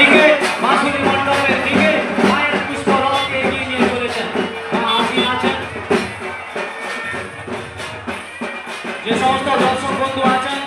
দিকে বাসুরি মণ্ডপের দিকে মায়ের পুষ্পরথকে এগিয়ে নিয়ে চলেছেন। আসীন আছেন যে সমস্ত দর্শক বন্ধু আছেন,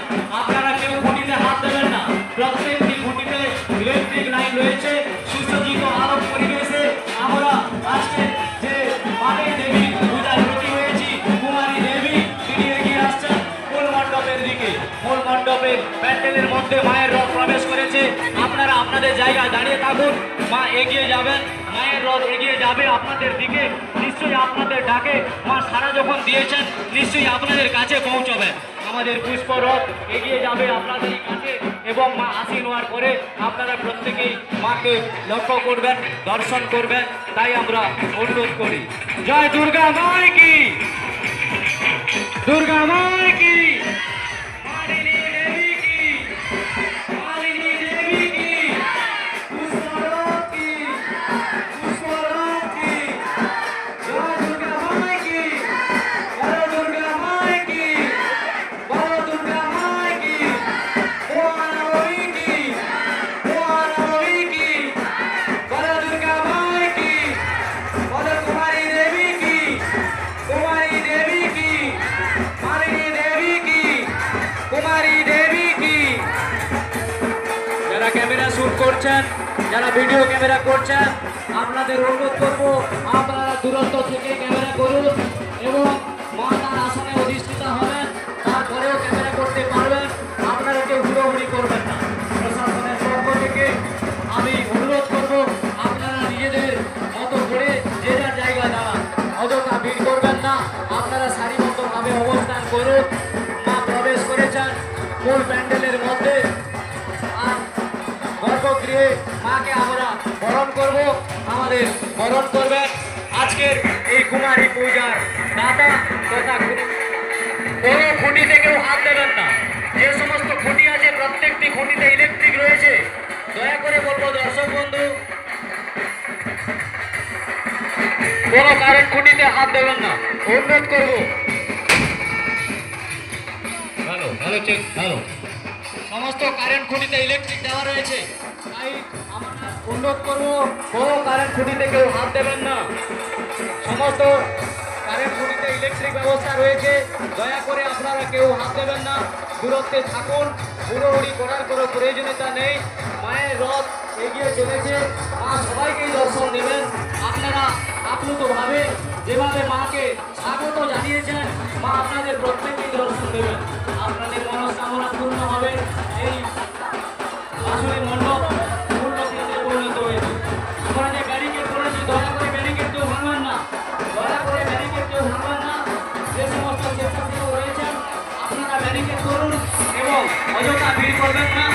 আপনারা কেউ খুঁটিতে হাত দেবেন না। প্রত্যেকটি খুঁটিতে ইলেকট্রিক লাইন রয়েছে। সুসজ্জিত আলোক পরিবেশে আমরা আজকে যে মাকে দেবী পূজার ব্রতী হয়েছি কুমারী দেবী, তিনি এগিয়ে আসছেন মূল মণ্ডপের দিকে। মূল মণ্ডপের প্যান্ডেলের মধ্যে মায়ের রথ প্রবেশ করেছে। আপনারা আপনাদের জায়গায় দাঁড়িয়ে থাকুন, মা এগিয়ে যাবেন, মায়ের রথ এগিয়ে যাবে আপনাদের দিকে। নিশ্চয়ই আপনাদের ডাকে মা সাড়া যখন দিয়েছেন, নিশ্চয়ই আপনাদের কাছে পৌঁছবে। আমাদের পুষ্পরথ এগিয়ে যাবে আপনাদের কাছে এবং মা আসীন হওয়ার পরে আপনারা প্রত্যেকেই মাকে লক্ষ্য করবেন, দর্শন করবেন, তাই আমরা অনুরোধ করি। জয় দুর্গা মাই কি, দুর্গা মাই কি, মালিনী দেবী কি, মালিনী দেবী কি, পুষ্পরথ কি, পুষ্পরথ কি, জয় দুর্গা মাই কি, বলো দুর্গা মাই কি, বলো দুর্গা মাই কি, মহানবী কি, মহানবী কি, বলো দুর্গা মাই কি, বলো কুমারী দেবী কি, কুমারী দেবী কি, মালিনী দেবী কি, কুমারী দেবী কি। যারা ক্যামেরা শুট করছেন, যারা ভিডিও ক্যামেরা করছেন, আপনাদের অনুরোধ করবো আপনারা দূরত্ব থেকে ক্যামেরা করুন এবং মা তার আসনে অধিষ্ঠিত হবেন, তারপরেও ক্যামেরা করতে পারবেন। আপনারা কেউ হুড়োহুড়ি করবেন না। প্রশাসনের পক্ষ থেকে আমি অনুরোধ করবো আপনারা নিজেদের মতো করে যে যার জায়গায় দাঁড়ান, অযথা ভিড় করবেন না। আপনারা সারিবদ্ধভাবে অবস্থান করুন। মা প্রবেশ করেছেন মূল প্যান্ডেলের মধ্যে। আর গর্ভগৃহে মাকে আমরা বরণ করব, আমাদের বরণ করবেন আজকের এই কুমারী পূজার দাতা তথা কোনো খুঁটিতে কেউ হাত দেবেন না। যে সমস্ত খুঁটি আছে প্রত্যেকটি খুঁটিতে ইলেকট্রিক রয়েছে। দয়া করে বলবো দর্শক বন্ধু, কোনো কারেন্ট খুঁটিতে হাত দেবেন না, অনুরোধ করবো। ভালো ভালো চেক ভালো, সমস্ত কারেন্ট খুঁটিতে ইলেকট্রিক দেওয়া রয়েছে, তাই আমরা অনুরোধ করবো কোনো কারেন্ট খুঁটিতে কেউ হাত দেবেন না। সমস্ত কারেন্ট খুঁটিতে ইলেকট্রিক ব্যবস্থা রয়েছে, দয়া করে আপনারা কেউ হাত দেবেন না, দূরত্বে থাকুন। হুড়োহুড়ি করার কোনো প্রয়োজনীয়তা নেই। মায়ের রথ এগিয়ে চলেছে, মা সবাইকেই দর্শন দেবেন। আপনারা আপ্লুতভাবে যেভাবে মাকে স্বাগত জানিয়েছেন, মা আপনাদের প্রত্যেকেই দর্শন দেবেন। আপনাদের মনস্কামনা পূর্ণ হবে। এই আসলে মণ্ডপ পূর্ণ কেন্দ্রে পরিণত হয়েছে। আমরা যে ব্যারিকেড করেছি, দয়া করে ব্যারিকেড কেউ ভাঙবেন না, দয়া করে ব্যারিকেড কেউ ভাঙবেন না। যে সমস্ত স্বেচ্ছাসেবক রয়েছেন আপনারা ব্যারিকেড করুন এবং অযথা ভিড় করবেন না।